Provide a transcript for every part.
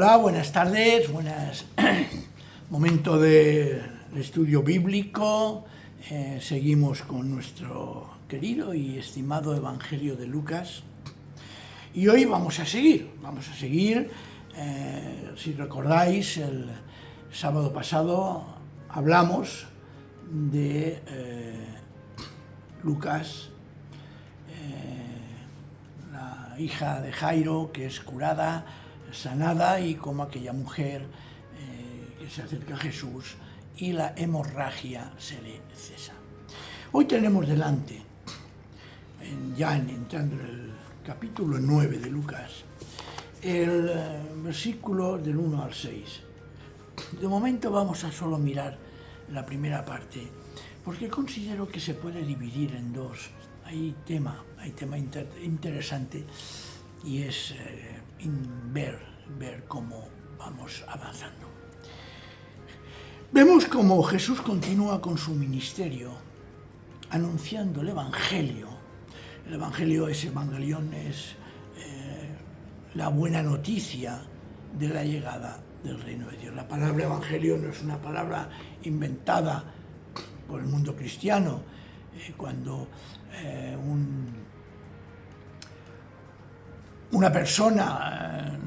Hola, buenas tardes, momento de estudio bíblico. Seguimos con nuestro querido y estimado Evangelio de Lucas. Y hoy vamos a seguir. Si recordáis, el sábado pasado hablamos de Lucas, la hija de Jairo, que es curada, sanada, y como aquella mujer que se acerca a Jesús y la hemorragia se le cesa. Hoy tenemos delante, entrando en el capítulo 9 de Lucas, el versículo del 1 al 6. De momento vamos a solo mirar la primera parte, porque considero que se puede dividir en dos. Hay tema interesante, y es ver cómo vamos avanzando. Vemos cómo Jesús continúa con su ministerio anunciando el Evangelio. El Evangelio, evangelión, es la buena noticia de la llegada del reino de Dios. La palabra Evangelio no es una palabra inventada por el mundo cristiano. Cuando una persona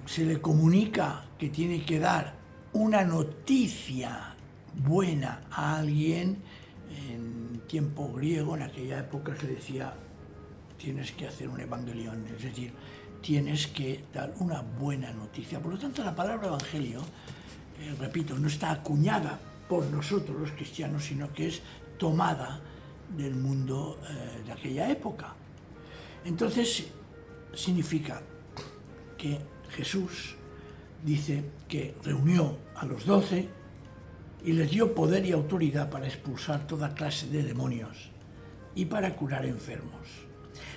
se le comunica que tiene que dar una noticia buena a alguien, en tiempo griego, en aquella época se decía: tienes que hacer un evangelión, es decir, tienes que dar una buena noticia. Por lo tanto, la palabra evangelio, repito, no está acuñada por nosotros los cristianos, sino que es tomada del mundo de aquella época. Entonces, significa que Jesús dice que reunió a los 12 y les dio poder y autoridad para expulsar toda clase de demonios y para curar enfermos.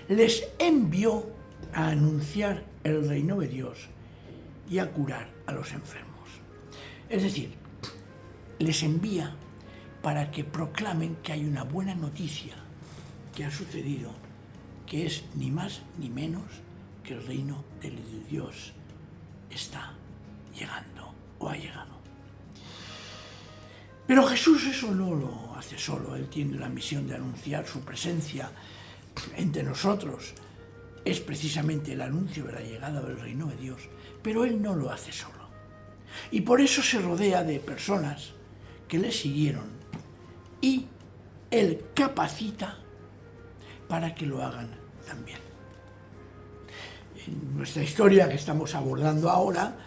Les envió a anunciar el reino de Dios y a curar a los enfermos. Es decir, les envía para que proclamen que hay una buena noticia que ha sucedido, que es ni más ni menos que el reino de Dios está llegando o ha llegado. Pero Jesús eso no lo hace solo. Él tiene la misión de anunciar su presencia entre nosotros. Es precisamente el anuncio de la llegada del reino de Dios, pero Él no lo hace solo. Y por eso se rodea de personas que le siguieron, y Él capacita para que lo hagan también. En nuestra historia que estamos abordando ahora,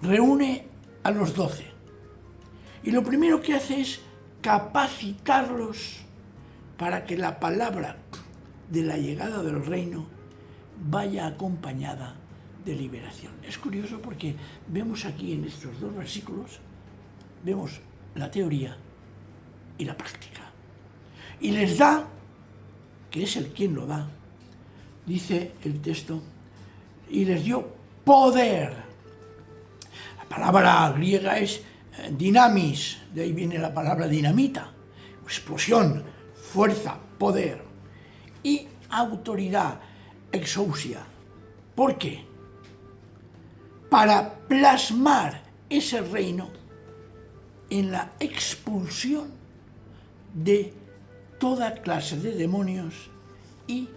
reúne a los 12, y lo primero que hace es capacitarlos para que la palabra de la llegada del reino vaya acompañada de liberación. Es curioso porque vemos aquí en estos dos versículos, vemos la teoría y la práctica. Y les da, que es el quien lo da, dice el texto, y les dio poder. La palabra griega es dinamis, de ahí viene la palabra dinamita, explosión, fuerza, poder, y autoridad, exousia. ¿Por qué? Para plasmar ese reino en la expulsión de toda clase de demonios y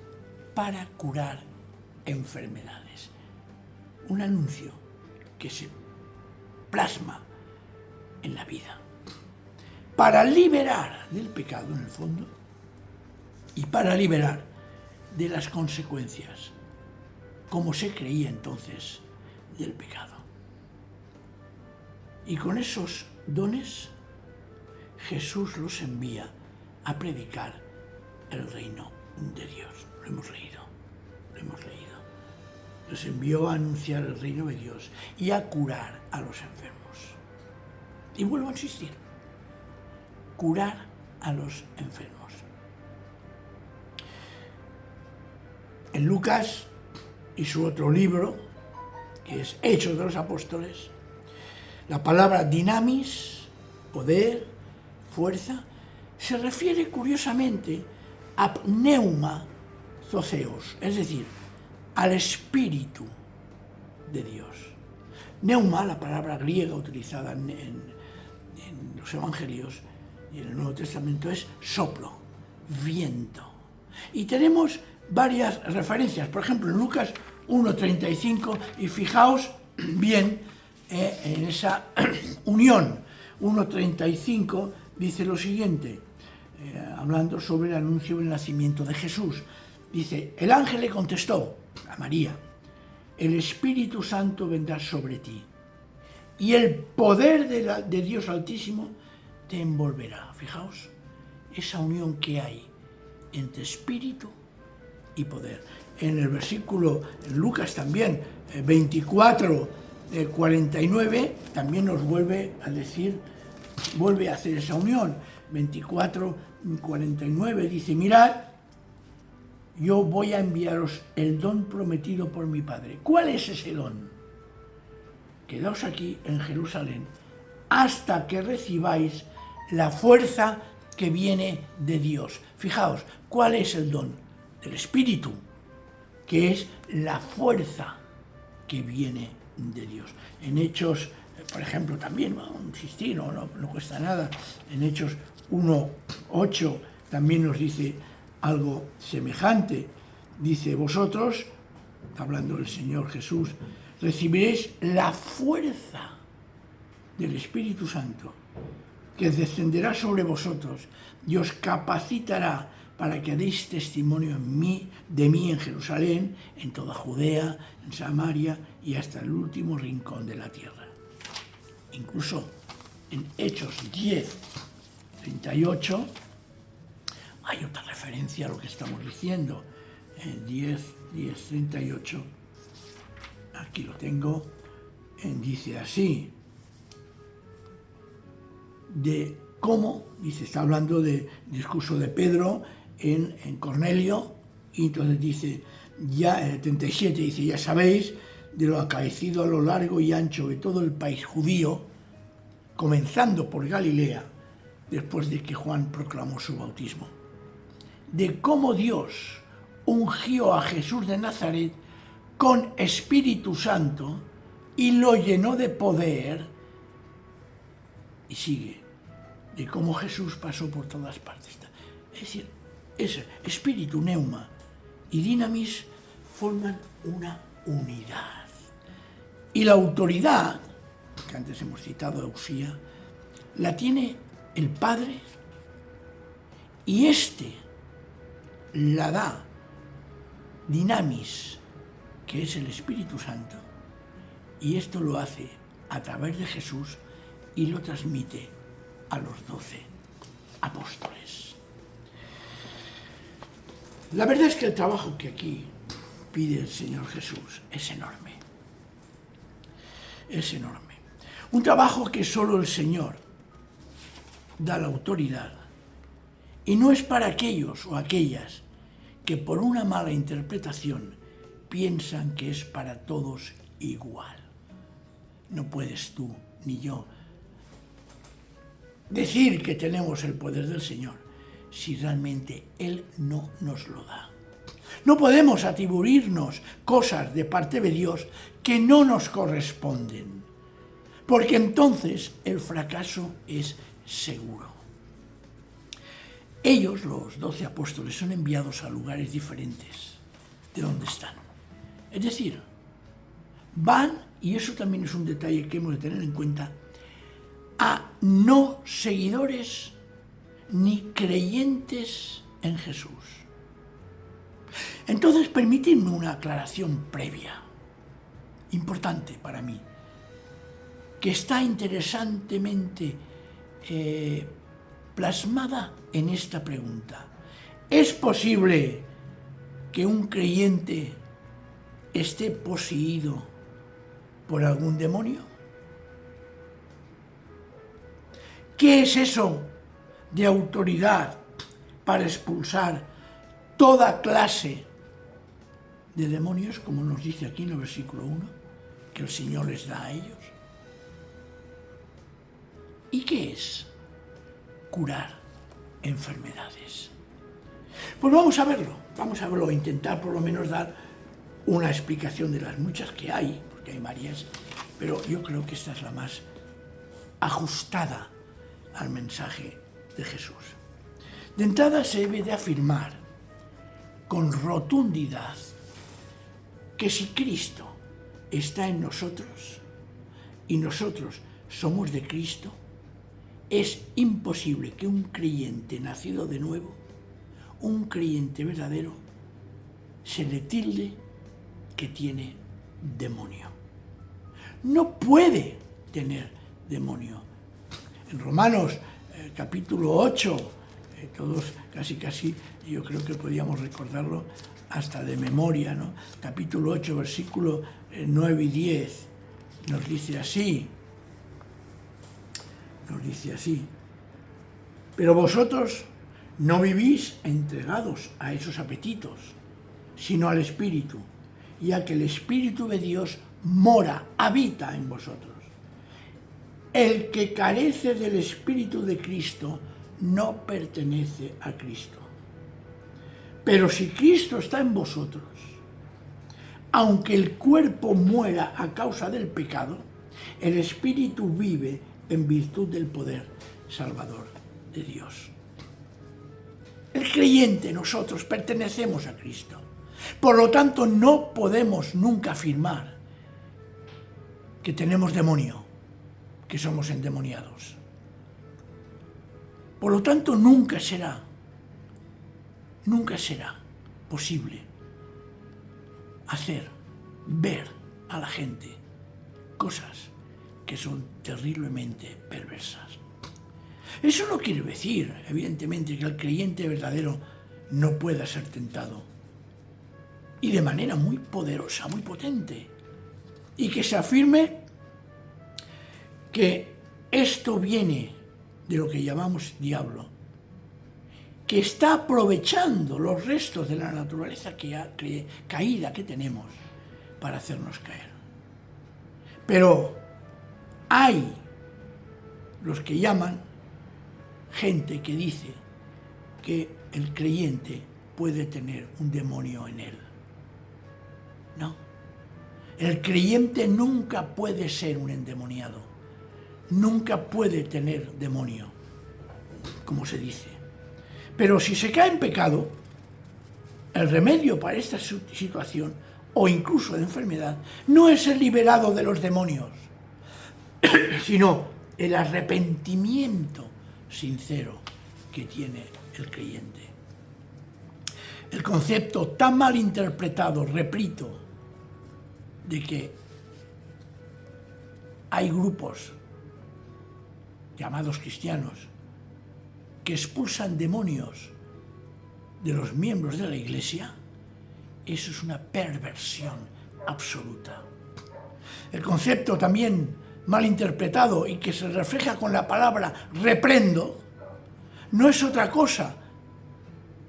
para curar enfermedades. Un anuncio que se plasma en la vida para liberar del pecado, en el fondo, y para liberar de las consecuencias, como se creía entonces, del pecado. Y con esos dones Jesús los envía a predicar el reino de Dios. Lo hemos leído. Los envió a anunciar el reino de Dios y a curar a los enfermos. Y vuelvo a insistir, curar a los enfermos. En Lucas y su otro libro, que es Hechos de los Apóstoles, la palabra dinamis, poder, fuerza, se refiere curiosamente a pneuma zoceos, es decir, al espíritu de Dios. Neuma, la palabra griega utilizada en los evangelios y en el Nuevo Testamento, es soplo, viento. Y tenemos varias referencias, por ejemplo en Lucas 1:35, y fijaos bien en esa unión. 1:35 dice lo siguiente, hablando sobre el anuncio del nacimiento de Jesús. Dice, el ángel le contestó a María, el Espíritu Santo vendrá sobre ti y el poder de Dios Altísimo te envolverá. Fijaos, esa unión que hay entre espíritu y poder. En el versículo, en Lucas también, 24:49, también nos vuelve a decir, vuelve a hacer esa unión. 24:49 dice, mirad, yo voy a enviaros el don prometido por mi Padre. ¿Cuál es ese don? Quedaos aquí en Jerusalén hasta que recibáis la fuerza que viene de Dios. Fijaos, ¿cuál es el don? Del Espíritu, que es la fuerza que viene de Dios. En Hechos, por ejemplo, también, vamos a insistir, no cuesta nada, en Hechos 1:8 también nos dice algo semejante. Dice, vosotros, hablando del Señor Jesús, recibiréis la fuerza del Espíritu Santo, que descenderá sobre vosotros y os capacitará para que deis testimonio de mí en Jerusalén, en toda Judea, en Samaria y hasta el último rincón de la tierra. Incluso en Hechos 10:38 hay otra referencia a lo que estamos diciendo. En 10:38, aquí lo tengo, dice así, de cómo, dice, está hablando del discurso de Pedro en Cornelio, y entonces dice, ya en el 37 dice, ya sabéis de lo acaecido a lo largo y ancho de todo el país judío, comenzando por Galilea, después de que Juan proclamó su bautismo, de cómo Dios ungió a Jesús de Nazaret con Espíritu Santo y lo llenó de poder, y sigue, de cómo Jesús pasó por todas partes. Es decir, ese espíritu, neuma y dinamis forman una unidad. Y la autoridad, que antes hemos citado a Usía, la tiene el Padre, y la da dinamis, que es el Espíritu Santo, y esto lo hace a través de Jesús y lo transmite a los 12 apóstoles. La verdad es que el trabajo que aquí pide el Señor Jesús es enorme. Es enorme. Un trabajo que solo el Señor da la autoridad, y no es para aquellos o aquellas que por una mala interpretación piensan que es para todos igual. No puedes tú ni yo decir que tenemos el poder del Señor si realmente Él no nos lo da. No podemos atribuirnos cosas de parte de Dios que no nos corresponden, porque entonces el fracaso es seguro. Ellos, los 12 apóstoles, son enviados a lugares diferentes de donde están. Es decir, van, y eso también es un detalle que hemos de tener en cuenta, a no seguidores ni creyentes en Jesús. Entonces, permitidme una aclaración previa, importante para mí, que está interesantemente plasmada en esta pregunta. ¿Es posible que un creyente esté poseído por algún demonio? ¿Qué es eso de autoridad para expulsar toda clase de demonios, como nos dice aquí en el versículo 1, que el Señor les da a ellos? ¿Y qué es curar enfermedades? Pues vamos a verlo, intentar por lo menos dar una explicación de las muchas que hay, porque hay varias, pero yo creo que esta es la más ajustada al mensaje de Jesús. De entrada se debe de afirmar con rotundidad que si Cristo está en nosotros y nosotros somos de Cristo, es imposible que un creyente nacido de nuevo, un creyente verdadero, se le tilde que tiene demonio. No puede tener demonio. En Romanos capítulo 8, todos casi, yo creo que podíamos recordarlo hasta de memoria, ¿no? Capítulo 8, versículo 9 y 10, nos dice así, pero vosotros no vivís entregados a esos apetitos, sino al Espíritu, ya que el Espíritu de Dios mora, habita en vosotros. El que carece del Espíritu de Cristo no pertenece a Cristo. Pero si Cristo está en vosotros, aunque el cuerpo muera a causa del pecado, el Espíritu vive en virtud del poder salvador de Dios. El creyente, nosotros pertenecemos a Cristo. Por lo tanto, no podemos nunca afirmar que tenemos demonio, que somos endemoniados. Por lo tanto, nunca será posible ver a la gente cosas que son terriblemente perversas. Eso no quiere decir, evidentemente, que el creyente verdadero no pueda ser tentado, y de manera muy poderosa, muy potente, y que se afirme que esto viene de lo que llamamos diablo, que está aprovechando los restos de la naturaleza caída que tenemos para hacernos caer. Pero hay los que llaman gente que dice que el creyente puede tener un demonio en él. No, el creyente nunca puede ser un endemoniado, nunca puede tener demonio, como se dice. Pero si se cae en pecado, el remedio para esta situación, o incluso de enfermedad, no es ser liberado de los demonios, sino el arrepentimiento sincero que tiene el creyente. El concepto tan mal interpretado, repito, de que hay grupos llamados cristianos que expulsan demonios de los miembros de la Iglesia, eso es una perversión absoluta. El concepto también mal interpretado y que se refleja con la palabra reprendo, no es otra cosa,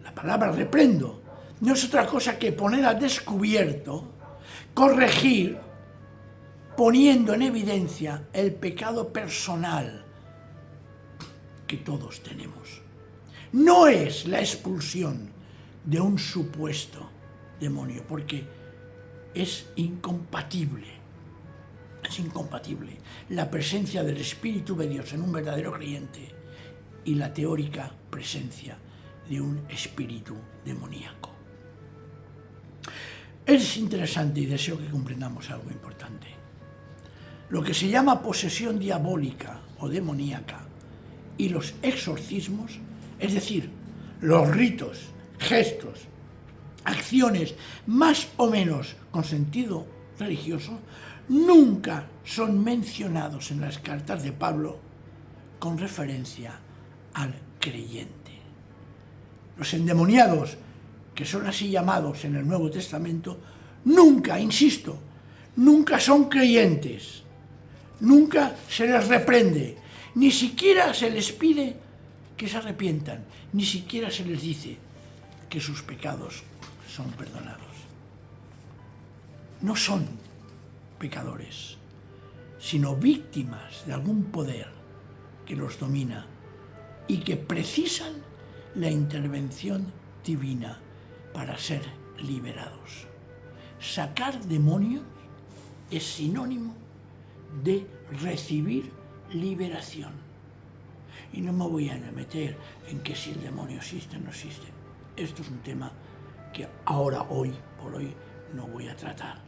la palabra reprendo, no es otra cosa que poner al descubierto, corregir, poniendo en evidencia el pecado personal que todos tenemos. No es la expulsión de un supuesto demonio, porque es incompatible la presencia del Espíritu de Dios en un verdadero creyente y la teórica presencia de un espíritu demoníaco. Es interesante y deseo que comprendamos algo importante. Lo que se llama posesión diabólica o demoníaca y los exorcismos, es decir, los ritos, gestos, acciones más o menos con sentido religioso, nunca son mencionados en las cartas de Pablo con referencia al creyente. Los endemoniados, que son así llamados en el Nuevo Testamento, nunca, insisto, nunca son creyentes, nunca se les reprende, ni siquiera se les pide que se arrepientan, ni siquiera se les dice que sus pecados son perdonados. No son pecadores, sino víctimas de algún poder que los domina y que precisan la intervención divina para ser liberados. Sacar demonios es sinónimo de recibir liberación. Y no me voy a meter en que si el demonio existe o no existe. Esto es un tema que ahora, hoy por hoy, no voy a tratar.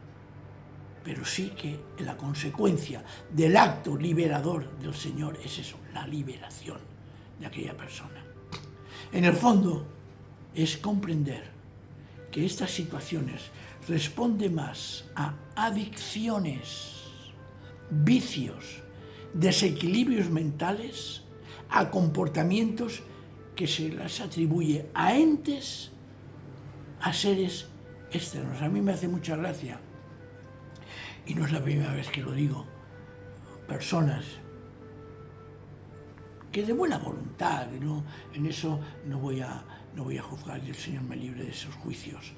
Pero sí que la consecuencia del acto liberador del Señor es eso, la liberación de aquella persona. En el fondo, es comprender que estas situaciones responden más a adicciones, vicios, desequilibrios mentales, a comportamientos que se las atribuye a entes, a seres externos. A mí me hace mucha gracia, y no es la primera vez que lo digo, personas que de buena voluntad, ¿no? En eso no voy a juzgar, y el Señor me libre de esos juicios,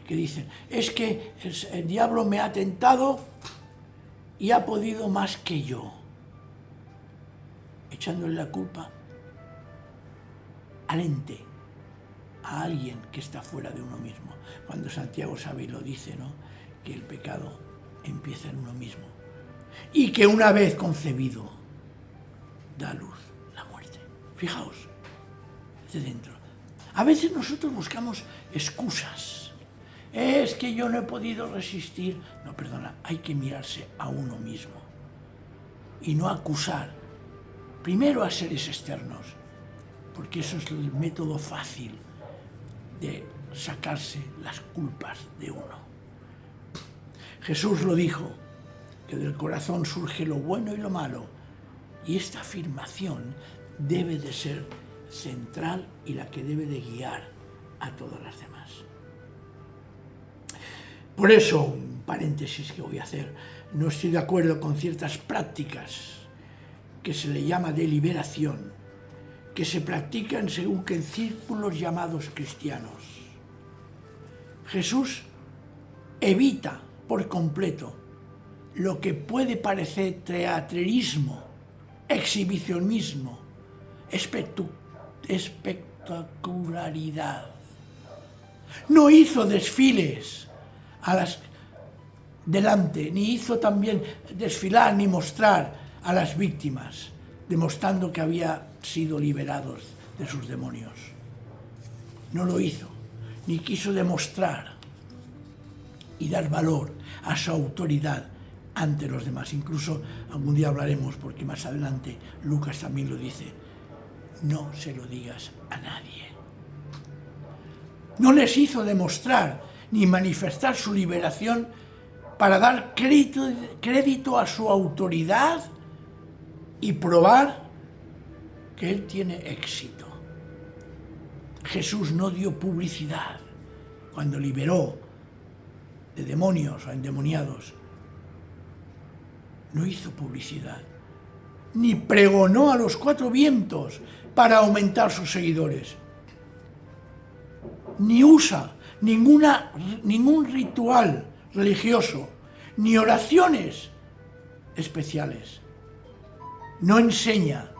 que dicen, es que el diablo me ha tentado y ha podido más que yo, echándole la culpa al ente, a alguien que está fuera de uno mismo. Cuando Santiago sabe y lo dice, ¿no?, que el pecado empieza en uno mismo y que una vez concebido da a luz la muerte. Fijaos, de dentro. A veces nosotros buscamos excusas. Es que yo no he podido resistir. No, perdona, hay que mirarse a uno mismo y no acusar primero a seres externos, porque eso es el método fácil de sacarse las culpas de uno. Jesús lo dijo, que del corazón surge lo bueno y lo malo, y esta afirmación debe de ser central y la que debe de guiar a todas las demás. Por eso, un paréntesis que voy a hacer, no estoy de acuerdo con ciertas prácticas que se le llama de liberación, que se practican según que en círculos llamados cristianos. Jesús evita por completo lo que puede parecer teatrerismo, exhibicionismo, espectacularidad. No hizo desfiles delante, ni hizo también desfilar ni mostrar a las víctimas, demostrando que había sido liberados de sus demonios. No lo hizo, ni quiso demostrar y dar valor a su autoridad ante los demás. Incluso algún día hablaremos, porque más adelante Lucas también lo dice, no se lo digas a nadie. No les hizo demostrar ni manifestar su liberación para dar crédito a su autoridad y probar que él tiene éxito. Jesús no dio publicidad cuando liberó de demonios o endemoniados. No hizo publicidad, ni pregonó a los cuatro vientos para aumentar sus seguidores, ni usa ningún ritual religioso, ni oraciones especiales. No enseña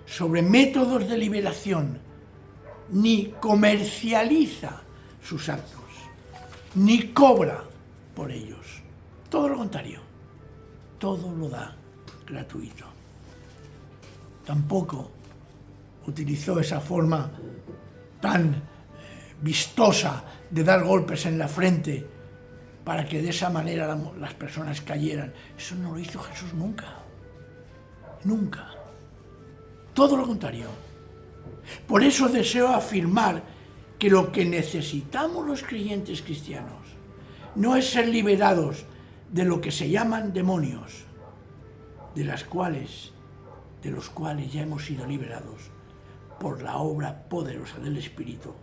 sobre métodos de liberación, ni comercializa sus actos, ni cobra por ellos. Todo lo contrario, todo lo da gratuito. Tampoco utilizó esa forma tan vistosa de dar golpes en la frente para que de esa manera las personas cayeran. Eso no lo hizo Jesús nunca. Nunca. Todo lo contrario. Por eso deseo afirmar que lo que necesitamos los creyentes cristianos no es ser liberados de lo que se llaman demonios, de los cuales ya hemos sido liberados por la obra poderosa del Espíritu,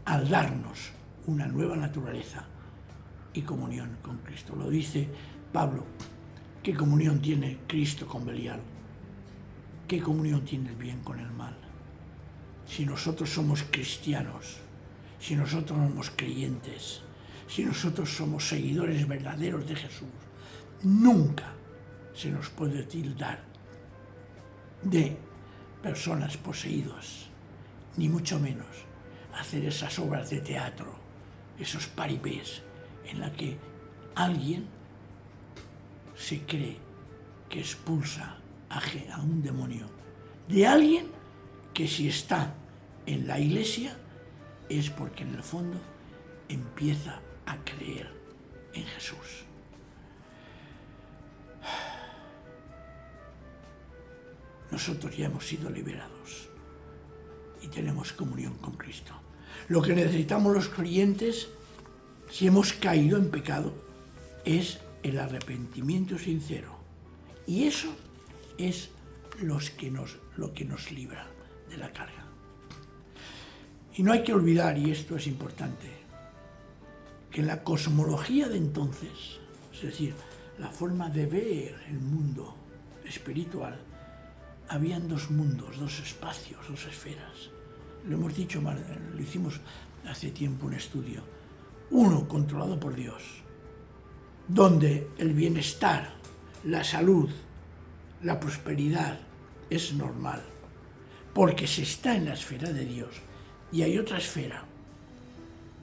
al darnos una nueva naturaleza y comunión con Cristo. Lo dice Pablo. ¿Qué comunión tiene Cristo con Belial? ¿Qué comunión tiene el bien con el mal? Si nosotros somos cristianos, si nosotros somos creyentes, si nosotros somos seguidores verdaderos de Jesús, nunca se nos puede tildar de personas poseídas, ni mucho menos hacer esas obras de teatro, esos paripés en la que alguien se cree que expulsa a un demonio de alguien que si está en la iglesia es porque en el fondo empieza a creer en Jesús. Nosotros ya hemos sido liberados y tenemos comunión con Cristo. Lo que necesitamos los creyentes, si hemos caído en pecado, es el arrepentimiento sincero. Y eso es lo que nos libra de la carga. Y no hay que olvidar, y esto es importante, que en la cosmología de entonces, es decir, la forma de ver el mundo espiritual, habían dos mundos, dos espacios, dos esferas. Lo hemos dicho, lo hicimos hace tiempo un estudio. Uno controlado por Dios, donde el bienestar, la salud, la prosperidad es normal, porque se está en la esfera de Dios. Y hay otra esfera,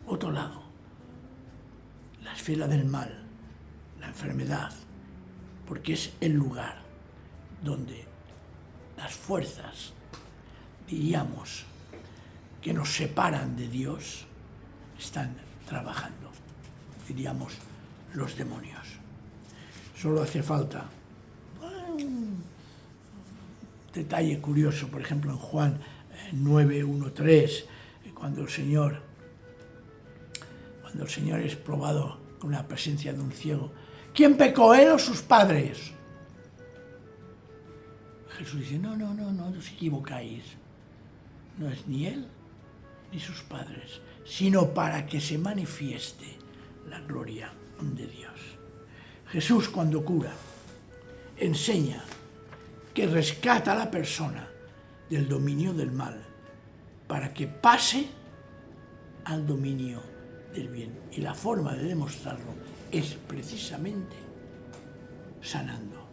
otro lado, la esfera del mal, la enfermedad, porque es el lugar donde las fuerzas, diríamos, que nos separan de Dios, están trabajando, diríamos, los demonios. Solo hace falta un detalle curioso, por ejemplo, en Juan 9:1-3, cuando el Señor es probado con la presencia de un ciego. ¿Quién pecó, él o sus padres? Jesús dice, no os equivocáis. No es ni él ni sus padres, sino para que se manifieste la gloria de Dios. Jesús, cuando cura, enseña que rescata a la persona del dominio del mal para que pase al dominio del bien. Y la forma de demostrarlo es precisamente sanando.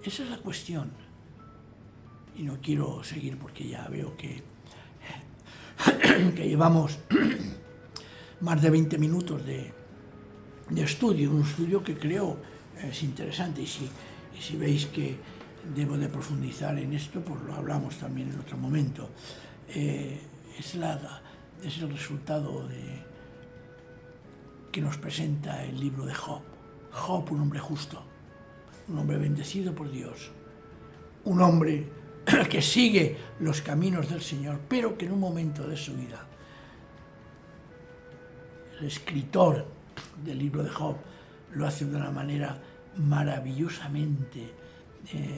Esa es la cuestión. Y no quiero seguir porque ya veo que llevamos más de 20 minutos de estudio, un estudio que creo es interesante. Y si veis que debo de profundizar en esto, pues lo hablamos también en otro momento. Es el resultado que nos presenta el libro de Job. Job, un hombre justo, un hombre bendecido por Dios, un hombre que sigue los caminos del Señor, pero que en un momento de su vida, el escritor del libro de Job lo hace de una manera maravillosamente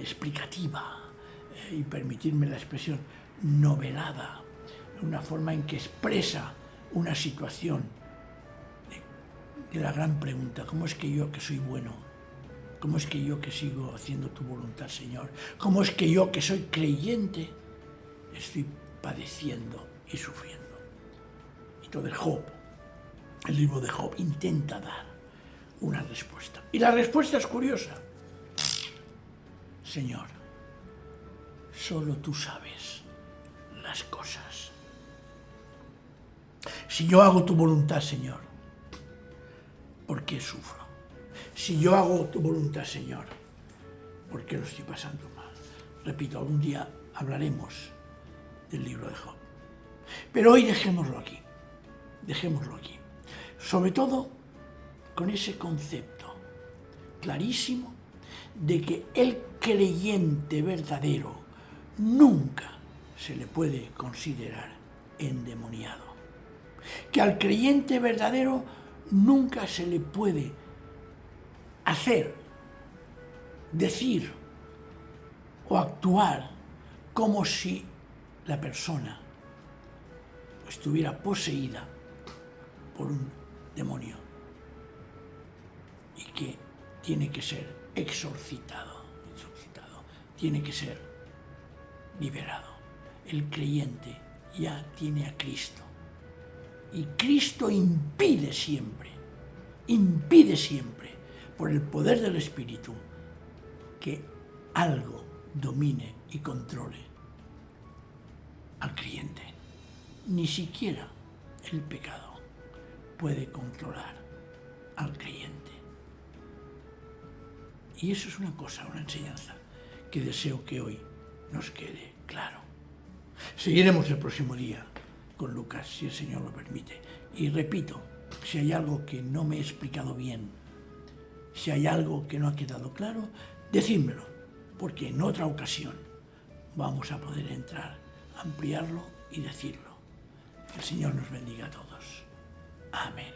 explicativa y, permitidme la expresión, novelada, una forma en que expresa una situación de la gran pregunta: ¿cómo es que yo, que soy bueno, cómo es que yo, que sigo haciendo tu voluntad, Señor, cómo es que yo, que soy creyente, estoy padeciendo y sufriendo? Y todo el libro de Job intenta dar una respuesta. Y la respuesta es curiosa. Señor, solo tú sabes las cosas. Si yo hago tu voluntad, Señor, ¿por qué sufro? Si yo hago tu voluntad, Señor, ¿por qué lo estoy pasando mal? Repito, algún día hablaremos del libro de Job. Pero hoy dejémoslo aquí. Sobre todo con ese concepto clarísimo de que el creyente verdadero nunca se le puede considerar endemoniado. Que al creyente verdadero nunca se le puede hacer, decir o actuar como si la persona estuviera poseída por un demonio y que tiene que ser exorcitado, tiene que ser liberado. El creyente ya tiene a Cristo y Cristo impide siempre, por el poder del Espíritu, que algo domine y controle al creyente. Ni siquiera el pecado puede controlar al creyente. Y eso es una cosa, una enseñanza que deseo que hoy nos quede claro. Seguiremos el próximo día con Lucas, si el Señor lo permite. Y repito, si hay algo que no me he explicado bien, si hay algo que no ha quedado claro, decídmelo, porque en otra ocasión vamos a poder entrar, ampliarlo y decirlo. Que el Señor nos bendiga a todos. Amén.